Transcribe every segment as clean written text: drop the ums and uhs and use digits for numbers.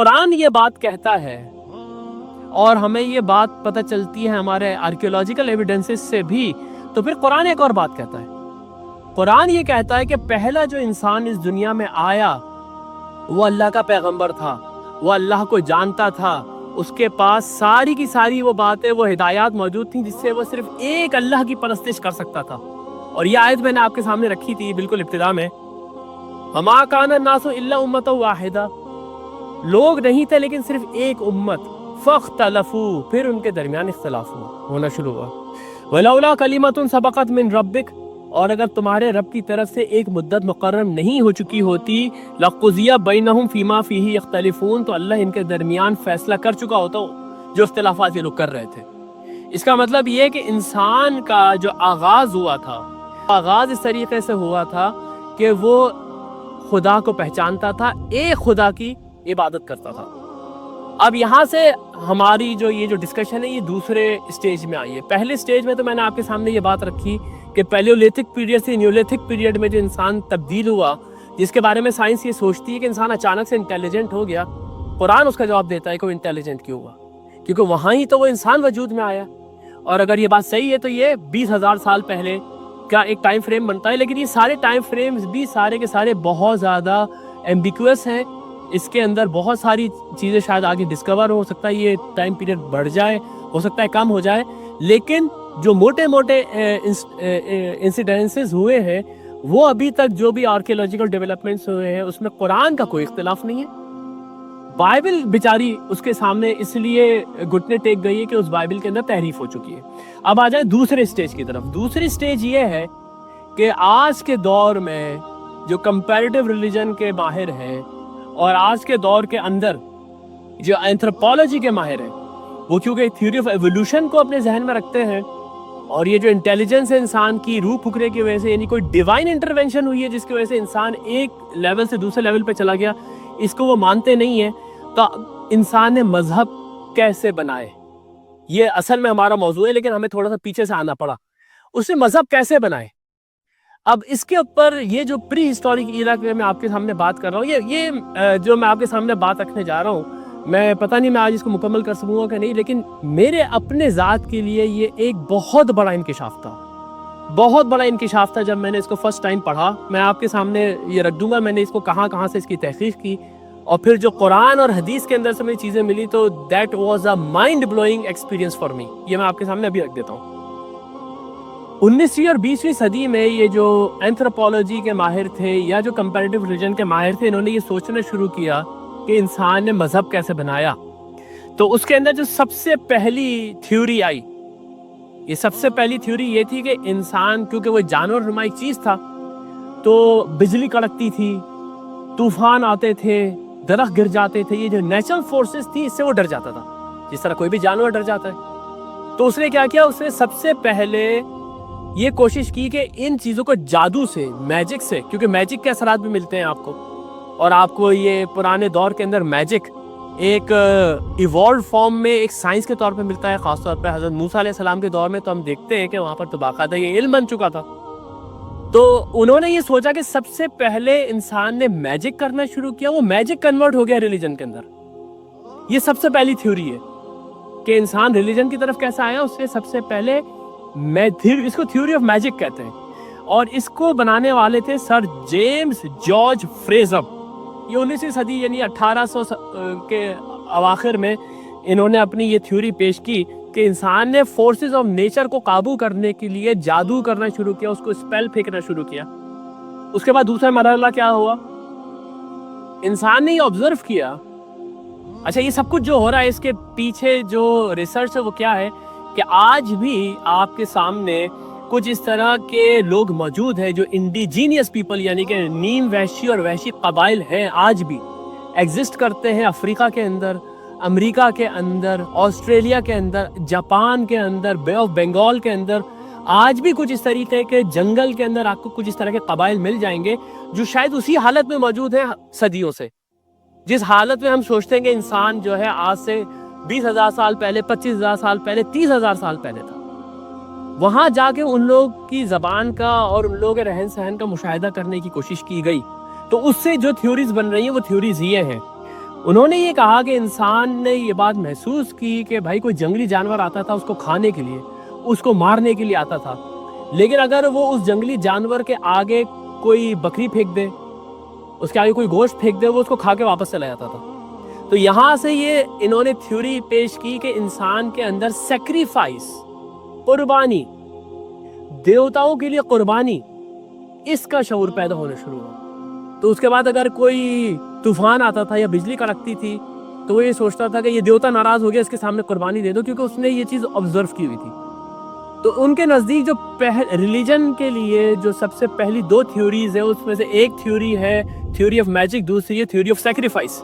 قرآن یہ بات کہتا ہے اور ہمیں یہ بات پتہ چلتی ہے ہمارے آرکیولوجیکل ایویڈنسز سے بھی، تو پھر قرآن ایک اور بات کہتا ہے۔ قرآن یہ کہتا ہے کہ پہلا جو انسان اس دنیا میں آیا وہ اللہ کا پیغمبر تھا، وہ اللہ کو جانتا تھا، اس کے پاس ساری کی ساری وہ باتیں، وہ ہدایات موجود تھیں جس سے وہ صرف ایک اللہ کی پرستش کر سکتا تھا۔ اور یہ آیت میں نے آپ کے سامنے رکھی تھی بالکل ابتدا میں، وَمَا كَانَ النَّاسُ إِلَّا أُمَّةً وَاحِدَةً، لوگ نہیں تھے لیکن صرف ایک امت، فَاخْتَلَفُوا، پھر ان کے درمیان اختلاف ہونا شروع ہوا، وَلَوْلَا كَلِمَةٌ سَبَقَتْ مِن رَبِّكَ، اور اگر تمہارے رب کی طرف سے ایک مدت مقرر نہیں ہو چکی ہوتی، لَقُضِيَ بَيْنَهُمْ فِيمَا فِيهِ يَخْتَلِفُونَ، تو اللہ ان کے درمیان فیصلہ کر چکا ہوتا جو اختلافات یہ لوگ کر رہے تھے۔ اس کا مطلب یہ کہ انسان کا جو آغاز ہوا تھا، آغاز اس طریقے سے ہوا تھا کہ وہ خدا کو پہچانتا تھا، ایک خدا کی عبادت کرتا تھا۔ اب یہاں سے ہماری جو یہ جو ڈسکشن ہے یہ دوسرے اسٹیج میں آئی ہے۔ پہلے اسٹیج میں تو میں نے آپ کے سامنے یہ بات رکھی کہ پیلیولیتھک پیریڈ سے نیولیتھک پیریڈ میں جو انسان تبدیل ہوا، جس کے بارے میں سائنس یہ سوچتی ہے کہ انسان اچانک سے انٹیلیجنٹ ہو گیا، قرآن اس کا جواب دیتا ہے کہ وہ انٹیلیجنٹ کیوں ہوا، کیونکہ وہاں ہی تو وہ انسان وجود میں آیا۔ اور اگر یہ بات صحیح ہے تو یہ 20,000 سال پہلے کا ایک ٹائم فریم بنتا ہے، لیکن یہ سارے ٹائم فریمز بھی سارے کے سارے بہت زیادہ ایمبیکوس ہیں۔ اس کے اندر بہت ساری چیزیں شاید آگے ڈسکور ہو سکتا ہے، یہ ٹائم پیریڈ بڑھ جائے، ہو سکتا ہے کم ہو جائے، لیکن جو موٹے موٹے انسیڈنسز ہوئے ہیں وہ ابھی تک جو بھی آرکیولوجیکل ڈیولپمنٹس ہوئے ہیں اس میں قرآن کا کوئی اختلاف نہیں ہے۔ بائبل بیچاری اس کے سامنے اس لیے گھٹنے ٹیک گئی ہے کہ اس بائبل کے اندر تحریف ہو چکی ہے۔ اب آ جائیں دوسرے سٹیج کی طرف۔ دوسری سٹیج یہ ہے کہ آج کے دور میں جو کمپیریٹیو ریلیجن کے ماہر ہیں اور آج کے دور کے اندر جو اینتھروپولوجی کے ماہر ہیں، وہ کیونکہ تھیوری آف ایوولوشن کو اپنے ذہن میں رکھتے ہیں، اور یہ جو انٹیلیجنس ہے انسان کی روح پھکرے کی وجہ سے، یعنی کوئی ڈیوائن انٹرونشن ہوئی ہے جس کی وجہ سے انسان ایک لیول سے دوسرے لیول پہ چلا گیا، اس کو وہ مانتے نہیں ہیں۔ تو انسان نے مذہب کیسے بنائے، یہ اصل میں ہمارا موضوع ہے، لیکن ہمیں تھوڑا سا پیچھے سے آنا پڑا۔ اس نے مذہب کیسے بنائے؟ اب اس کے اوپر یہ جو پری ہسٹورک ایرا کے میں آپ کے سامنے بات کر رہا ہوں، یہ جو میں آپ کے سامنے بات رکھنے جا رہا ہوں، میں پتہ نہیں میں آج اس کو مکمل کر سکوں گا کہ نہیں، لیکن میرے اپنے ذات کے لیے یہ ایک بہت بڑا انکشاف تھا، بہت بڑا انکشاف تھا۔ جب میں نے اس کو فرسٹ ٹائم پڑھا، میں آپ کے سامنے یہ رکھ دوں گا میں نے اس کو کہاں کہاں سے اس کی تحقیق کی، اور پھر جو قرآن اور حدیث کے اندر سے مجھے چیزیں ملی، تو that was a mind blowing experience for me. یہ میں آپ کے سامنے ابھی رکھ دیتا ہوں۔ 19ویں اور 20ویں صدی میں یہ جو اینتھروپولوجی کے ماہر تھے یا جو کمپیریٹیو ریلیجن کے ماہر تھے، انہوں نے یہ سوچنا شروع کیا کہ انسان نے مذہب کیسے بنایا۔ تو اس کے اندر جو سب سے پہلی تھیوری آئی، یہ سب سے پہلی تھیوری یہ تھی کہ انسان کیونکہ وہ جانور نما ایک چیز تھا، تو بجلی کڑکتی تھی، طوفان آتے تھے، درخت گر جاتے تھے، یہ جو نیچرل فورسز تھی اس سے وہ ڈر جاتا تھا، جس طرح کوئی بھی جانور ڈر جاتا ہے۔ تو اس نے کیا کیا، اس نے سب سے پہلے یہ کوشش کی کہ ان چیزوں کو جادو سے، میجک سے، کیونکہ میجک کے اثرات بھی ملتے ہیں آپ کو، اور آپ کو یہ پرانے دور کے اندر میجک ایک ایوالوڈ فارم میں ایک سائنس کے طور پہ ملتا ہے، خاص طور پہ حضرت موسیٰ علیہ السلام کے دور میں تو ہم دیکھتے ہیں کہ وہاں پر تو باقاعدہ یہ علم بن چکا تھا۔ تو انہوں نے یہ سوچا کہ سب سے پہلے انسان نے میجک کرنا شروع کیا، وہ میجک کنورٹ ہو گیا ریلیجن کے اندر۔ یہ سب سے پہلی تھیوری ہے کہ انسان ریلیجن کی طرف کیسا آیا۔ اس سے سب سے پہلے اس کو تھیوری آف میجک کہتے ہیں، اور اس کو بنانے والے تھے سر جیمز جارج فریزر۔ یہ 19ویں صدی یعنی 1800 کے اواخر میں انہوں نے اپنی یہ تھیوری پیش کی کہ انسان نے فورسز آف نیچر کو قابو کرنے کے لیے جادو کرنا شروع کیا، اس کو اسپیل پھینکنا شروع کیا۔ اس کے بعد دوسرا مرحلہ کیا ہوا، انسان نے یہ آبزرو کیا، اچھا یہ سب کچھ جو ہو رہا ہے اس کے پیچھے جو ریسرچ ہے وہ کیا ہے، کہ آج بھی آپ کے سامنے کچھ اس طرح کے لوگ موجود ہیں جو انڈیجینیس پیپل، یعنی کہ نیم وحشی اور وحشی قبائل ہیں، آج بھی ایگزسٹ کرتے ہیں افریقہ کے اندر، امریکہ کے اندر، آسٹریلیا کے اندر، جاپان کے اندر، بے آف بنگال کے اندر۔ آج بھی کچھ اس طریقے کے جنگل کے اندر آپ کو کچھ اس طرح کے قبائل مل جائیں گے جو شاید اسی حالت میں موجود ہیں صدیوں سے، جس حالت میں ہم سوچتے ہیں کہ انسان جو ہے آج سے 20,000 سال پہلے، 25,000 سال پہلے، 30,000 سال پہلے تھا۔ وہاں جا کے ان لوگ کی زبان کا اور ان لوگوں کے رہن سہن کا مشاہدہ کرنے کی کوشش کی گئی۔ تو اس سے جو تھیوریز بن رہی ہیں وہ تھیوریز یہ ہیں۔ انہوں نے یہ کہا کہ انسان نے یہ بات محسوس کی کہ بھائی کوئی جنگلی جانور آتا تھا اس کو کھانے کے لیے، اس کو مارنے کے لیے آتا تھا، لیکن اگر وہ اس جنگلی جانور کے آگے کوئی بکری پھینک دے، اس کے آگے کوئی گوشت پھینک دے، وہ اس کو کھا کے واپس چلا جاتا تھا۔ تو یہاں سے یہ انہوں نے تھیوری پیش کی کہ انسان کے اندر سیکریفائس، قربانی، دیوتاؤں کے لیے قربانی، اس کا شعور پیدا ہونا شروع ہوا۔ تو اس کے بعد اگر کوئی طوفان آتا تھا یا بجلی کڑکتی تھی تو وہ یہ سوچتا تھا کہ یہ دیوتا ناراض ہو گیا، اس کے سامنے قربانی دے دو، کیونکہ اس نے یہ چیز آبزرو کی ہوئی تھی۔ تو ان کے نزدیک جو ریلیجن کے لیے جو سب سے پہلی دو تھیوریز ہیں، اس میں سے ایک تھیوری ہے تھیوری آف میجک، دوسری ہے تھیوری آف سیکریفائس۔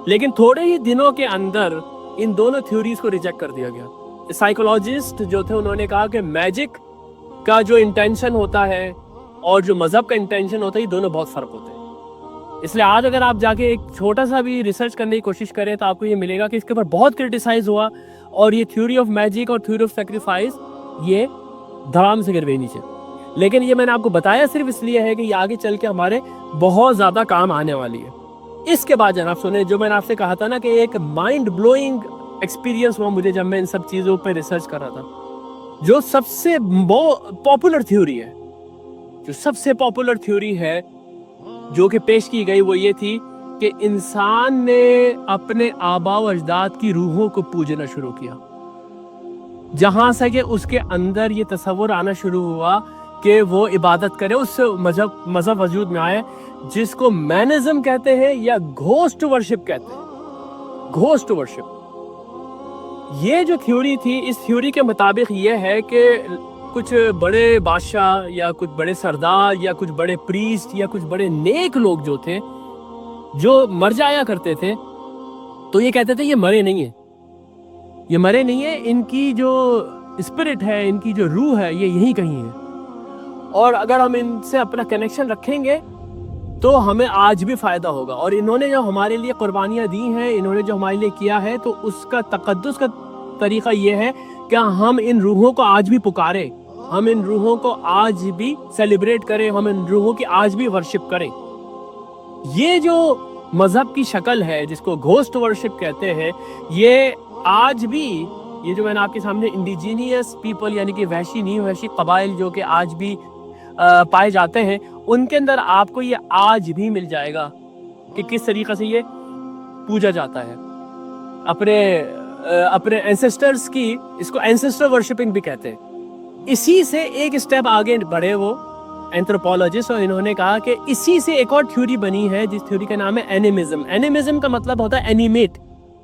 لیکن تھوڑے ہی دنوں کے اندر ان دونوں تھیوریز کو ریجیکٹ کر دیا گیا۔ سائیکولوجسٹ جو تھے انہوں نے کہا کہ میجک کا جو انٹینشن ہوتا ہے اور جو مذہب کا انٹینشن ہوتا ہے، یہ دونوں بہت فرق ہوتے ہیں۔ اس لیے آج اگر آپ جا کے ایک چھوٹا سا بھی ریسرچ کرنے کی کوشش کریں تو آپ کو یہ ملے گا کہ اس کے اوپر بہت کرٹیسائز ہوا، اور یہ تھیوری آف میجک اور تھیوری آف سیکریفائس یہ دھڑام سے گر گئی نیچے۔ لیکن یہ میں نے آپ کو بتایا صرف اس لیے ہے کہ یہ آگے چل کے ہمارے بہت زیادہ کام آنے والی ہے۔ اس کے بعد جناب سنیں، جو میں نے آپ سے کہا تھا نا کہ ایک مائنڈ بلوئنگ ایکسپیرینس ہوا مجھے جب میں ان سب چیزوں پہ ریسرچ کر رہا تھا۔ جو سب سے پاپولر تھیوری ہے، جو سب سے پاپولر تھیوری ہے جو کہ پیش کی گئی، وہ یہ تھی کہ انسان نے اپنے آباء و اجداد کی روحوں کو پوجنا شروع کیا، جہاں سے کہ اس کے اندر یہ تصور آنا شروع ہوا کہ وہ عبادت کرے، اس سے مذہب وجود میں آئے، جس کو مینزم کہتے ہیں یا گھوسٹ ورشپ کہتے ہیں۔ گھوسٹ ورشپ یہ جو تھیوری تھی، اس تھیوری کے مطابق یہ ہے کہ کچھ بڑے بادشاہ یا کچھ بڑے سردار یا کچھ بڑے پریسٹ یا کچھ بڑے نیک لوگ جو تھے، جو مر جایا کرتے تھے، تو یہ کہتے تھے یہ مرے نہیں ہیں، یہ مرے نہیں ہیں، ان کی جو اسپرٹ ہے، ان کی جو روح ہے، یہ یہیں کہیں ہے، اور اگر ہم ان سے اپنا کنیکشن رکھیں گے تو ہمیں آج بھی فائدہ ہوگا۔ اور انہوں نے جو ہمارے لیے قربانیاں دی ہیں، انہوں نے جو ہمارے لیے کیا ہے، تو اس کا تقدس کا طریقہ یہ ہے کہ ہم ان روحوں کو آج بھی پکاریں، ہم ان روحوں کو آج بھی سیلیبریٹ کریں، ہم ان روحوں کی آج بھی ورشپ کریں۔ یہ جو مذہب کی شکل ہے جس کو گھوسٹ ورشپ کہتے ہیں، یہ آج بھی، یہ جو میں نے آپ کے سامنے انڈیجینیس پیپل یعنی کہ وحشی نہیں وحشی قبائل جو کہ آج بھی پائے جاتے ہیں، ان کے اندر آپ کو یہ آج بھی مل جائے گا کہ کس طریقے سے یہ پوجا جاتا ہے اپنے اینسسٹرز کی۔ اس کو اینسسٹر ورشپنگ بھی کہتے ہیں۔ اسی سے ایک اسٹیپ آگے بڑھے وہ اینتھروپولوجسٹ، اور انہوں نے کہا کہ اسی سے ایک اور تھیوری بنی ہے جس تھیوری کا نام ہے اینیمزم۔ اینیمزم کا مطلب ہوتا ہے اینیمیٹ،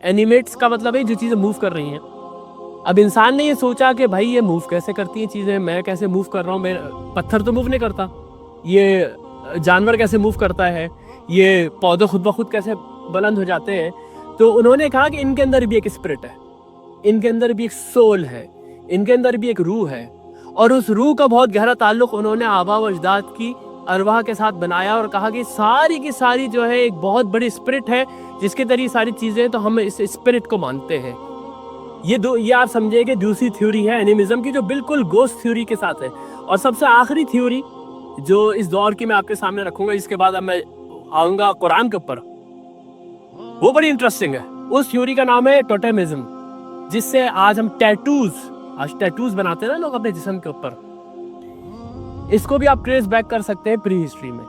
اینیمیٹس کا مطلب ہے جو چیزیں موو کر رہی ہیں۔ اب انسان نے یہ سوچا کہ بھائی یہ موو کیسے کرتی ہیں چیزیں، میں کیسے موو کر رہا ہوں، میں پتھر تو موو نہیں کرتا، یہ جانور کیسے موو کرتا ہے، یہ پودے خود بخود کیسے بلند ہو جاتے ہیں۔ تو انہوں نے کہا کہ ان کے اندر بھی ایک اسپرٹ ہے، ان کے اندر بھی ایک سول ہے، ان کے اندر بھی ایک روح ہے، اور اس روح کا بہت گہرا تعلق انہوں نے آباء و اجداد کی ارواح کے ساتھ بنایا، اور کہا کہ ساری کی ساری جو ہے ایک بہت بڑی اسپرٹ ہے جس کے ذریعے ساری چیزیں، تو ہم اس اسپرٹ کو مانتے ہیں۔ یہ آپ سمجھے کہ دوسری تھیوری ہے اینیمزم کی، جو بالکل گوسٹ تھیوری کے ساتھ ہے۔ اور سب سے آخری تھیوری جو اس دور کی میں آپ کے سامنے رکھوں گا، اس کے بعد اب میں آؤں گا قرآن کے اوپر، وہ بڑی انٹرسٹنگ ہے۔ اس تھیوری کا نام ہے ٹوٹمزم، جس سے آج ہم ٹیٹوز بناتے ہیں نا لوگ اپنے جسم کے اوپر، اس کو بھی آپ ٹریس بیک کر سکتے ہیں پری ہسٹری میں۔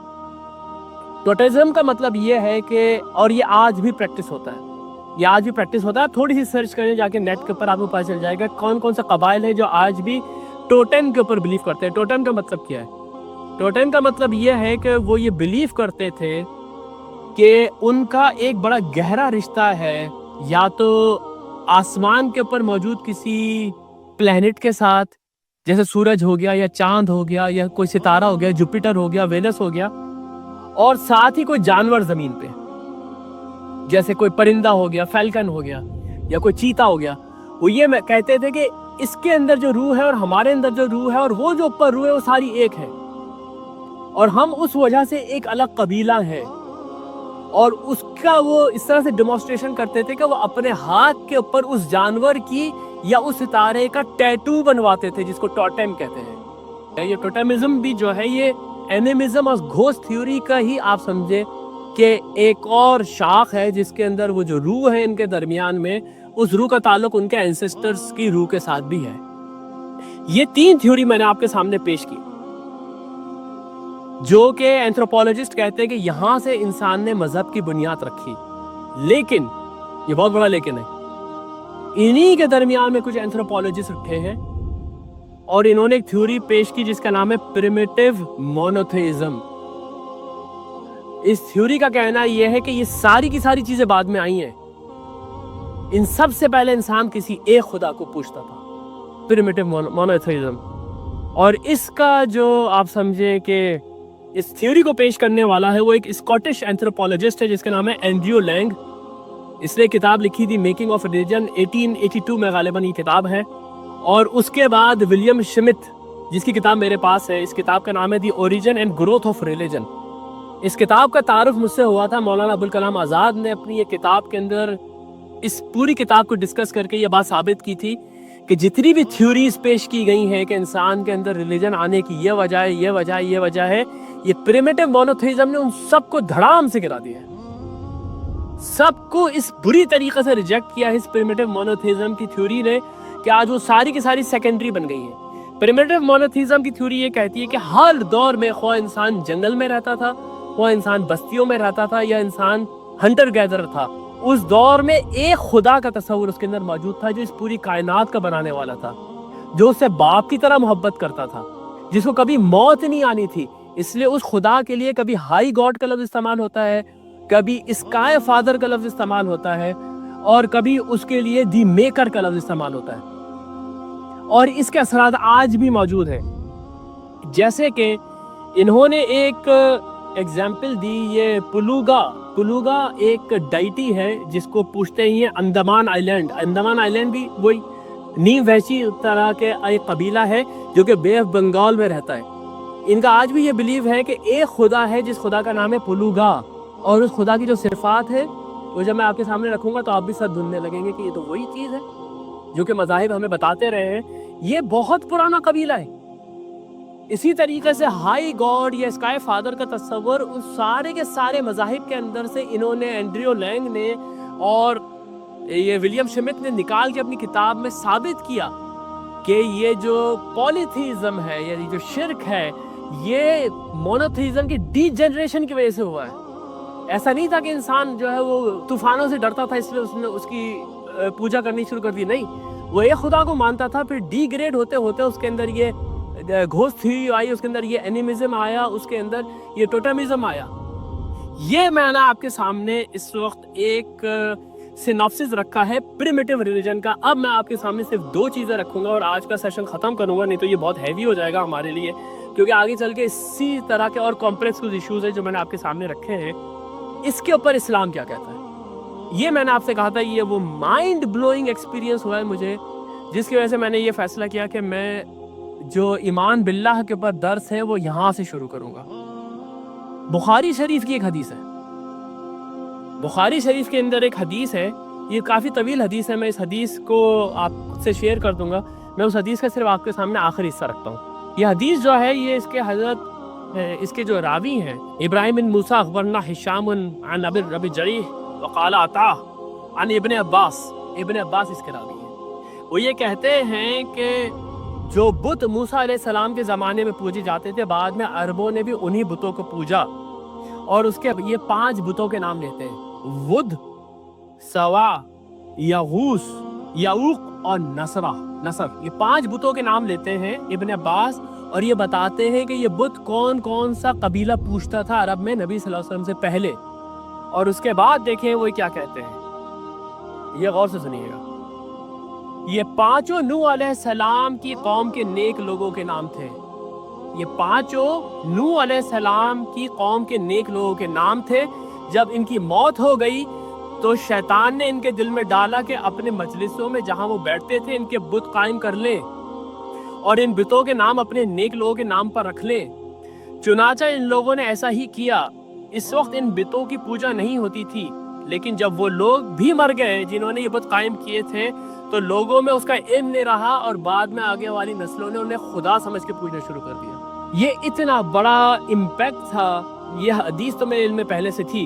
ٹوٹمزم کا مطلب یہ ہے کہ، اور یہ آج بھی پریکٹس ہوتا ہے، یہ آج بھی پریکٹس ہوتا ہے۔ آپ تھوڑی سی سرچ کریں جا کے نیٹ کے اوپر، آپ کو پتہ چل جائے گا کون کون سے قبائل ہیں جو آج بھی ٹوٹم کے اوپر بلیو کرتے ہیں۔ ٹوٹم کا مطلب کیا ہے؟ ٹوٹم کا مطلب یہ ہے کہ وہ یہ بلیو کرتے تھے کہ ان کا ایک بڑا گہرا رشتہ ہے، یا تو آسمان کے اوپر موجود کسی پلینٹ کے ساتھ، جیسے سورج ہو گیا یا چاند ہو گیا یا کوئی ستارہ ہو گیا، جوپیٹر ہو گیا، وینس ہو گیا، اور ساتھ ہی کوئی جانور زمین پہ، جیسے کوئی پرندہ ہو گیا، فیلکن ہو گیا، یا کوئی چیتا ہو گیا۔ وہ یہ کہتے تھے کہ اس کے اندر جو روح ہے اور ہمارے اندر جو روح ہے اور وہ جو اوپر روح ہے، وہ ساری ایک ہے، اور ہم اس وجہ سے ایک الگ قبیلہ ہے۔ اور اس کا وہ اس طرح سے ڈیمونسٹریشن کرتے تھے کہ وہ اپنے ہاتھ کے اوپر اس جانور کی یا اس ستارے کا ٹیٹو بنواتے تھے، جس کو ٹوٹم کہتے ہیں۔ یہ ٹوٹمزم بھی جو ہے، یہ اینیمزم اور گھوسٹ تھیوری کا ہی آپ سمجھے کہ ایک اور شاخ ہے جس کے اندر وہ جو روح ہے ان کے درمیان میں، اس روح کا تعلق ان کے اینسسٹرز کی روح کے ساتھ بھی ہے۔ یہ 3 تھیوری میں نے آپ کے سامنے پیش کی، جو کہ اینتھروپولوجسٹ کہتے ہیں کہ یہاں سے انسان نے مذہب کی بنیاد رکھی۔ لیکن یہ بہت بڑا لیکن ہے، انہی کے درمیان میں کچھ اینتھروپولوجسٹ اٹھے ہیں اور انہوں نے ایک تھیوری پیش کی جس کا نام ہے پریمیٹیو مونوتھیزم۔ اس تھیوری کا کہنا یہ ہے کہ یہ ساری کی ساری چیزیں بعد میں آئی ہیں، ان سب سے پہلے انسان کسی ایک خدا کو پوچھتا تھا، پریمیٹیو مونوتھیزم۔ اور اس کا جو آپ سمجھیں کہ اس تھیوری کو پیش کرنے والا ہے وہ ایک اسکاٹش اینتھروپولوجسٹ ہے جس کا نام ہے اینڈریو لینگ۔ اس نے کتاب لکھی تھی میکنگ آف ریلیجن، 1882 میں غالباً یہ کتاب ہے۔ اور اس کے بعد ولیم شمت، جس کی کتاب میرے پاس ہے، اس کتاب کا نام ہے the origin and growth of religion. اس کتاب کا تعارف مجھ سے ہوا تھا، مولانا ابوالکلام آزاد نے اپنی یہ کتاب کے اندر اس پوری کتاب کو ڈسکس کر کے یہ بات ثابت کی تھی کہ جتنی بھی تھیوریز پیش کی گئی ہیں کہ انسان کے اندر ریلیجن آنے کی یہ وجہ ہے، یہ وجہ ہے، یہ وجہ ہے، یہ پریمیٹیو مونوتھیزم نے ان سب کو دھڑام سے گرا دیا ہے، سب کو اس بری طریقے سے ریجیکٹ کیا ہے اس پریمیٹیو مونوتھیزم کی تھیوری نے کہ آج وہ ساری کی ساری سیکنڈری بن گئی ہیں۔ پریمیٹیو مونوتھیزم کی تھیوری یہ کہتی ہے کہ ہر دور میں خواہ انسان جنگل میں رہتا تھا، خواہ انسان بستیوں میں رہتا تھا، یا انسان ہنٹر گیدرر تھا، اس دور میں ایک خدا کا تصور اس کے اندر موجود تھا جو اس پوری کائنات کا بنانے والا تھا، جو اسے باپ کی طرح محبت کرتا تھا، جس کو کبھی موت نہیں آنی تھی۔ اس لیے اس خدا کے لیے کبھی ہائی گاڈ کا لفظ استعمال ہوتا ہے، کبھی اسکائی فادر کا لفظ استعمال ہوتا ہے، اور کبھی اس کے لیے دی میکر کا لفظ استعمال ہوتا ہے۔ اور اس کے اثرات آج بھی موجود ہیں، جیسے کہ انہوں نے ایک ایگزامپل دی، یہ پلوگا ایک ڈائٹی ہے جس کو پوچھتے ہیں اندمان آئی لینڈ بھی وہی نیم وحشی طرح کے ایک قبیلہ ہے جو کہ بے آف بنگال میں رہتا ہے۔ ان کا آج بھی یہ بلیو ہے کہ ایک خدا ہے جس خدا کا نام ہے پلوگا، اور اس خدا کی جو صفات ہے وہ جب میں آپ کے سامنے رکھوں گا تو آپ بھی سر دھننے لگیں گے کہ یہ تو وہی چیز ہے جو کہ مذاہب ہمیں بتاتے رہے ہیں۔ یہ بہت پرانا قبیلہ ہے۔ اسی طریقے سے ہائی گاڈ یا اسکائی فادر کا تصور ان سارے کے سارے مذاہب کے اندر سے انہوں نے، اینڈریو لینگ نے اور یہ ولیم شمت نے نکال کے اپنی کتاب میں ثابت کیا کہ یہ جو پولیتھیزم ہے، یعنی جو شرک ہے، یہ مونوتھیزم کی ڈی جنریشن کی وجہ سے ہوا ہے۔ ایسا نہیں تھا کہ انسان جو ہے وہ طوفانوں سے ڈرتا تھا اس لیے اس نے اس کی پوجا کرنی شروع کر دی، نہیں، وہ ایک خدا کو مانتا تھا، پھر ڈی گریڈ ہوتے ہوتے اس کے اندر یہ گھوسٹ تھیوری آئی، اس کے اندر یہ اینیمزم آیا، اس کے اندر یہ ٹوٹمزم آیا۔ یہ میں نے آپ کے سامنے اس وقت ایک سیناپسس رکھا ہے پریمیٹیو ریلیجن کا۔ اب میں آپ کے سامنے صرف 2 چیزیں رکھوں گا اور آج کا سیشن ختم کروں گا، نہیں تو یہ بہت ہیوی ہو جائے گا ہمارے لیے، کیونکہ آگے چل کے اسی طرح کے اور کمپلیکس کچھ ایشوز ہیں جو میں نے آپ کے سامنے رکھے ہیں۔ اس کے اوپر اسلام کیا کہتا ہے؟ یہ میں نے آپ سے کہا تھا، یہ وہ مائنڈ بلوئنگ ایکسپیرینس ہوا ہے مجھے، جس کی وجہ سے میں نے یہ فیصلہ کیا کہ میں جو ایمان باللہ کے اوپر درس ہے وہ یہاں سے شروع کروں گا۔ بخاری شریف کی ایک حدیث ہے، بخاری شریف کے اندر ایک حدیث ہے، یہ کافی طویل حدیث ہے، میں اس حدیث کو آپ سے شیئر کر دوں گا۔ میں اس حدیث کا صرف آپ کے سامنے آخری حصہ رکھتا ہوں۔ یہ حدیث جو ہے یہ اس کے حضرت اس کے جو راوی ہیں ابراہیم بن موسیٰ اخبرنا ہشام عن ابی جریح وقال عطا عن ابن عباس اس کے راوی ہیں۔ وہ یہ کہتے ہیں کہ جو بت موسیٰ علیہ السلام کے زمانے میں پوجے جاتے تھے، بعد میں عربوں نے بھی انہی بتوں کو پوجا، اور اس کے یہ 5 بتوں کے نام لیتے ہیں: ود، سوا، یغوث، یعوق اور نصر۔ یہ 5 بتوں کے نام لیتے ہیں ابن عباس، اور یہ بتاتے ہیں کہ یہ بت کون کون سا قبیلہ پوجتا تھا عرب میں نبی صلی اللہ علیہ وسلم سے پہلے۔ اور اس کے بعد دیکھیں وہ کیا کہتے ہیں، یہ غور سے سنیے گا۔ یہ 5 نوح علیہ السلام کی قوم کے نیک لوگوں کے نام تھے، یہ 5 نوح علیہ السلام کی قوم کے نیک لوگوں کے نام تھے۔ جب ان کی موت ہو گئی تو شیطان نے ان کے دل میں ڈالا کہ اپنے مجلسوں میں جہاں وہ بیٹھتے تھے ان کے بت قائم کر لیں، اور ان بتوں کے نام اپنے نیک لوگوں کے نام پر رکھ لیں۔ چنانچہ ان لوگوں نے ایسا ہی کیا۔ اس وقت ان بتوں کی پوجا نہیں ہوتی تھی، لیکن جب وہ لوگ بھی مر گئے جنہوں نے یہ بت قائم کیے تھے تو لوگوں میں اس کا علم نہیں رہا، اور بعد میں آگے والی نسلوں نے انہیں خدا سمجھ کے پوجنا شروع کر دیا۔ یہ اتنا بڑا امپیکٹ تھا، یہ حدیث تو میرے علم میں پہلے سے تھی،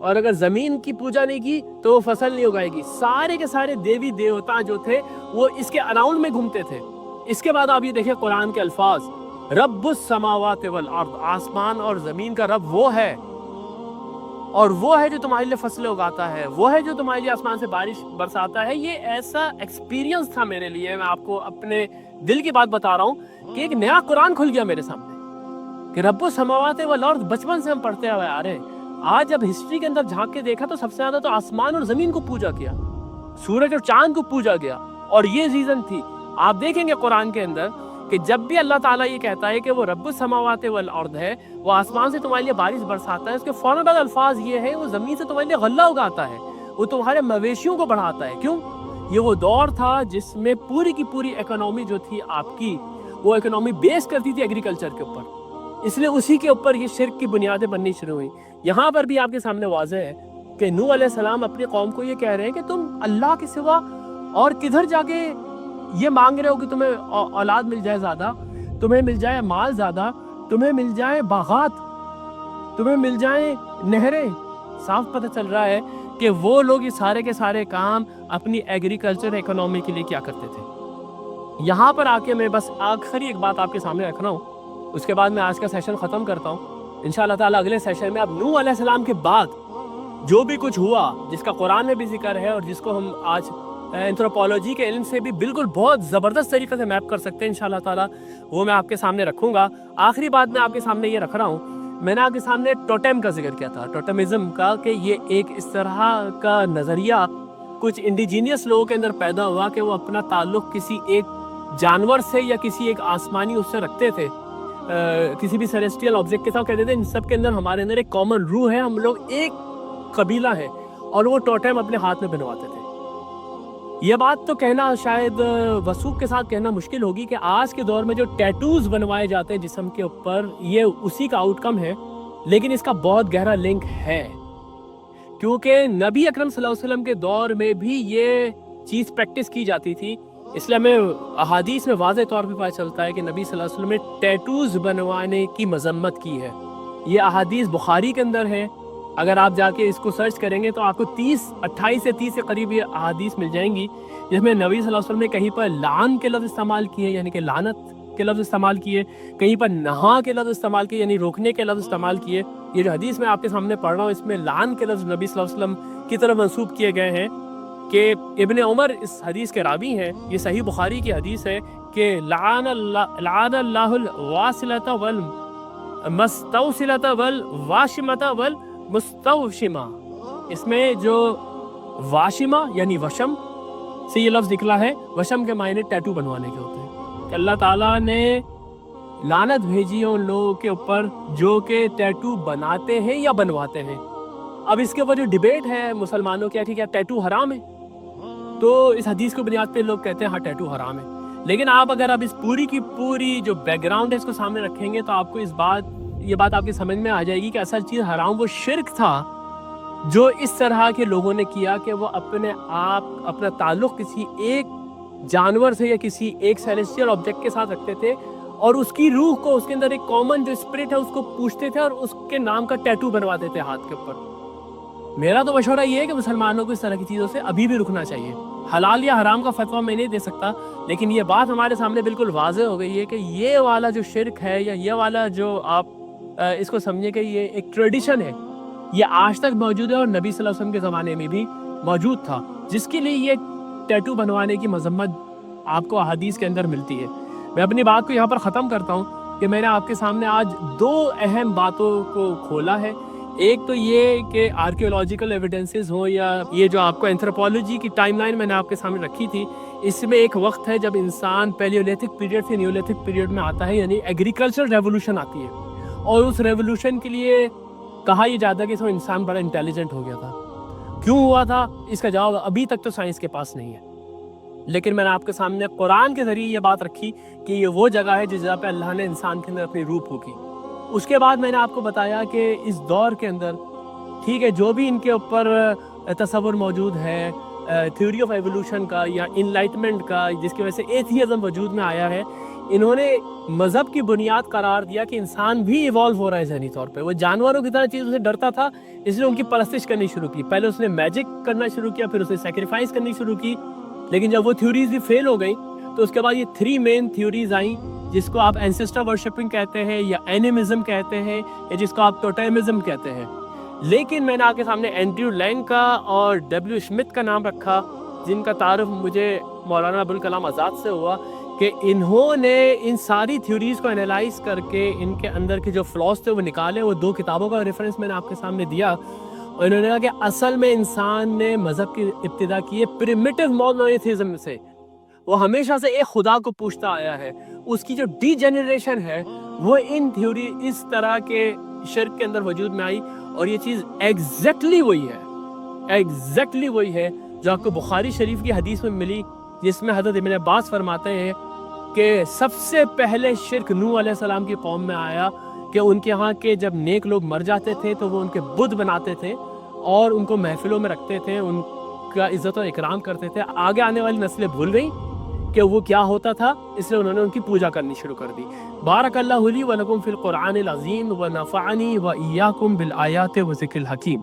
اور اگر زمین کی پوجا نہیں کی تو وہ فصل نہیں اگائے گی. سارے کے سارے دیوی دیوتا جو تھے وہ اس کے اراؤنڈ میں گھومتے تھے. اس کے بعد آپ یہ دیکھیں قرآن کے الفاظ, رب السماوات والارض, آسمان اور زمین کا رب وہ ہے, اور وہ ہے جو تمہارے لیے فصلیں اگاتا ہے, وہ ہے جو تمہارے لیے آسمان سے بارش برساتا ہے. یہ ایسا ایکسپیرینس تھا میرے لیے, میں آپ کو اپنے دل کی بات بتا رہا ہوں کہ ایک نیا قرآن کھل گیا میرے سامنے کہ رب السماوات والارض بچپن سے ہم پڑھتے ہوئے آ رہے ہیں. آج جب ہسٹری کے اندر جھانک کے دیکھا تو سب سے زیادہ تو آسمان اور زمین کو پوجا کیا, سورج اور چاند کو پوجا گیا, اور یہ ریزن تھی. آپ دیکھیں گے قرآن کے اندر کہ جب بھی اللہ تعالیٰ یہ کہتا ہے کہ وہ رب السماوات والارض ہے, وہ آسمان سے تمہارے لیے بارش برساتا ہے, اس کے فوراً بعد الفاظ یہ ہے وہ زمین سے تمہارے لیے غلہ اگاتا ہے, وہ تمہارے مویشیوں کو بڑھاتا ہے. کیوں؟ یہ وہ دور تھا جس میں پوری کی پوری اکنامی جو تھی آپ کی, وہ اکنامی بیس کرتی تھی ایگریکلچر کے اوپر, اس لیے اسی کے اوپر یہ شرک کی بنیادیں بننی شروع ہوئیں. یہاں پر بھی آپ کے سامنے واضح ہے کہ نوح علیہ السلام اپنی قوم کو یہ کہہ رہے ہیں کہ تم اللہ کے سوا اور کدھر جا کے یہ مانگ رہے ہو کہ تمہیں اولاد مل جائے زیادہ, تمہیں مل جائے مال زیادہ, تمہیں مل جائے باغات, تمہیں مل جائیں نہریں. صاف پتہ چل رہا ہے کہ وہ لوگ یہ سارے کے سارے کام اپنی ایگریکلچر اکنامی کے لیے کیا کرتے تھے. یہاں پر آ کے میں بس آخری ایک بات آپ کے سامنے رکھ رہا ہوں, اس کے بعد میں آج کا سیشن ختم کرتا ہوں. انشاءاللہ تعالیٰ اگلے سیشن میں اب نوح علیہ السلام کے بعد جو بھی کچھ ہوا, جس کا قرآن میں بھی ذکر ہے اور جس کو ہم آج اینتھروپولوجی کے علم سے بھی بالکل بہت زبردست طریقے سے میپ کر سکتے ہیں انشاءاللہ تعالیٰ, وہ میں آپ کے سامنے رکھوں گا. آخری بات میں آپ کے سامنے یہ رکھ رہا ہوں, میں نے آپ کے سامنے ٹوٹم کا ذکر کیا تھا, ٹوٹمزم کا, کہ یہ ایک اس طرح کا نظریہ کچھ انڈیجینیس لوگوں کے اندر پیدا ہوا کہ وہ اپنا تعلق کسی ایک جانور سے یا کسی ایک آسمانی اس سے رکھتے تھے, کسی بھی سیلیسٹیل آبجیکٹ کے ساتھ کہتے تھے ان سب کے اندر ہمارے اندر ایک کامن روح ہے, ہم لوگ ایک قبیلہ ہے, اور وہ ٹوٹم اپنے ہاتھ میں بنواتے تھے. یہ بات تو کہنا شاید وثوق کے ساتھ کہنا مشکل ہوگی کہ آج کے دور میں جو ٹیٹوز بنوائے جاتے ہیں جسم کے اوپر, یہ اسی کا آؤٹ کم ہے, لیکن اس کا بہت گہرا لنک ہے, کیونکہ نبی اکرم صلی اللہ علیہ وسلم کے دور میں بھی یہ چیز پریکٹس کی جاتی تھی. اس لیے ہمیں احادیث میں واضح طور پہ پتہ چلتا ہے کہ نبی صلی اللہ علیہ وسلم نے ٹیٹوز بنوانے کی مذمت کی ہے. یہ احادیث بخاری کے اندر ہے, اگر آپ جا کے اس کو سرچ کریں گے تو آپ کو 28 سے 30 کے قریب یہ احادیث مل جائیں گی, جس میں نبی صلی اللہ علیہ وسلم نے کہیں پر لعن کے لفظ استعمال کیے یعنی کہ لعنت کے لفظ استعمال کیے, کہیں پر نہا کے لفظ استعمال کیے یعنی روکنے کے لفظ استعمال کیے. یہ جو حدیث میں آپ کے سامنے پڑھ رہا ہوں, اس میں لعن کے لفظ نبی صلی اللہ علیہ وسلم کی طرف منسوب کیے گئے ہیں, کہ ابن عمر اس حدیث کے راوی ہیں. یہ صحیح بخاری کی حدیث ہے کہ لعن اللہ الواصلۃ والمستوصلۃ والواشمۃ والمستوشمہ. اس میں جو واشمہ یعنی وشم سے یہ لفظ نکلا ہے, وشم کے معنی ٹیٹو بنوانے کے ہوتے ہیں, کہ اللہ تعالیٰ نے لعنت بھیجی ہے ان لوگوں کے اوپر جو کہ ٹیٹو بناتے ہیں یا بنواتے ہیں. اب اس کے اوپر جو ڈیبیٹ ہے مسلمانوں کی, کیا ٹیٹو حرام ہے؟ تو اس حدیث کو بنیاد پہ لوگ کہتے ہیں ہاں ٹیٹو حرام ہے, لیکن آپ اگر اب اس پوری کی پوری جو بیک گراؤنڈ ہے اس کو سامنے رکھیں گے تو آپ کو یہ بات آپ کی سمجھ میں آ جائے گی کہ اصل چیز حرام وہ شرک تھا جو اس طرح کے لوگوں نے کیا کہ وہ اپنے آپ اپنا تعلق کسی ایک جانور سے یا کسی ایک سیلیسٹیل آبجیکٹ کے ساتھ رکھتے تھے, اور اس کی روح کو, اس کے اندر ایک کامن جو اسپرٹ ہے اس کو پوچھتے تھے اور اس کے نام کا ٹیٹو بنواتے تھے ہاتھ کے اوپر. میرا تو مشورہ یہ ہے کہ مسلمانوں کو اس طرح کی چیزوں سے ابھی بھی رکنا چاہیے. حلال یا حرام کا فتویٰ میں نہیں دے سکتا, لیکن یہ بات ہمارے سامنے بالکل واضح ہو گئی ہے کہ یہ والا جو شرک ہے یا یہ والا جو آپ اس کو سمجھیں کہ یہ ایک ٹریڈیشن ہے, یہ آج تک موجود ہے اور نبی صلی اللہ علیہ وسلم کے زمانے میں بھی موجود تھا, جس کے لیے یہ ٹیٹو بنوانے کی مذمت آپ کو احادیث کے اندر ملتی ہے. میں اپنی بات کو یہاں پر ختم کرتا ہوں کہ میں نے آپ کے سامنے آج 2 اہم باتوں کو کھولا ہے. ایک تو یہ کہ آرکیولوجیکل ایویڈنسز ہوں یا یہ جو آپ کو اینتھروپولوجی کی ٹائم لائن میں نے آپ کے سامنے رکھی تھی, اس میں ایک وقت ہے جب انسان پیلیولیتھک پیریڈ سے نیولیتھک پیریڈ میں آتا ہے, یعنی ایگریکلچر ریولوشن آتی ہے, اور اس ریولوشن کے لیے کہا یہ جاتا ہے کہ اس میں انسان بڑا انٹیلیجنٹ ہو گیا تھا. کیوں ہوا تھا اس کا جواب ابھی تک تو سائنس کے پاس نہیں ہے, لیکن میں نے آپ کے سامنے قرآن کے ذریعے یہ بات رکھی کہ یہ وہ جگہ ہے جس جگہ پہ اللہ نے انسان کے اندر اپنی روح پھونکی. اس کے بعد میں نے آپ کو بتایا کہ اس دور کے اندر ٹھیک ہے جو بھی ان کے اوپر تصور موجود ہے تھیوری آف ایوولوشن کا یا انلائٹمنٹ کا, جس کی وجہ سے ایتھیزم وجود میں آیا ہے, انہوں نے مذہب کی بنیاد قرار دیا کہ انسان بھی ایوالو ہو رہا ہے ذہنی طور پہ. وہ جانوروں کی طرح چیزوں سے ڈرتا تھا, اس لیے ان کی پرستش کرنی شروع کی. پہلے اس نے میجک کرنا شروع کیا, پھر اس نے سیکریفائس کرنی شروع کی. لیکن جب وہ تھیوریز بھی فیل ہو گئیں تو اس کے بعد یہ 3 مین تھیوریز آئیں, جس کو آپ اینسسٹر ورشپنگ کہتے ہیں, یا اینیمزم کہتے ہیں, یا جس کو آپ ٹوٹیمزم کہتے ہیں. لیکن میں نے آپ کے سامنے اینڈریو لینگ کا اور ڈبلیو اسمتھ کا نام رکھا, جن کا تعارف مجھے مولانا ابوالکلام آزاد سے ہوا, کہ انہوں نے ان ساری تھیوریز کو انالائز کر کے ان کے اندر کے جو فلاز تھے وہ نکالے. وہ 2 کتابوں کا ریفرنس میں نے آپ کے سامنے دیا, اور انہوں نے کہا کہ اصل میں انسان نے مذہب کی ابتدا کی ہے پریمیٹو مونوتھیزم سے. وہ ہمیشہ سے ایک خدا کو پوچھتا آیا ہے. اس کی جو ڈی جنریشن ہے وہ ان تھیوری اس طرح کے شرک کے اندر وجود میں آئی, اور یہ چیز ایگزیکٹلی وہی ہے جو آپ کو بخاری شریف کی حدیث میں ملی, جس میں حضرت ابن عباس فرماتے ہیں کہ سب سے پہلے شرک نوح علیہ السلام کی قوم میں آیا, کہ ان کے ہاں کے جب نیک لوگ مر جاتے تھے تو وہ ان کے بدھ بناتے تھے اور ان کو محفلوں میں رکھتے تھے, ان کا عزت و اکرام کرتے تھے. آگے آنے والی نسلیں بھول گئیں کہ وہ کیا ہوتا تھا, اس لیے انہوں نے ان کی پوجا کرنی شروع کر دی. بارک اللہ لی و لکم فی القرآن العظیم و نفعنی و ایاکم بالآیات و ذکر الحکیم.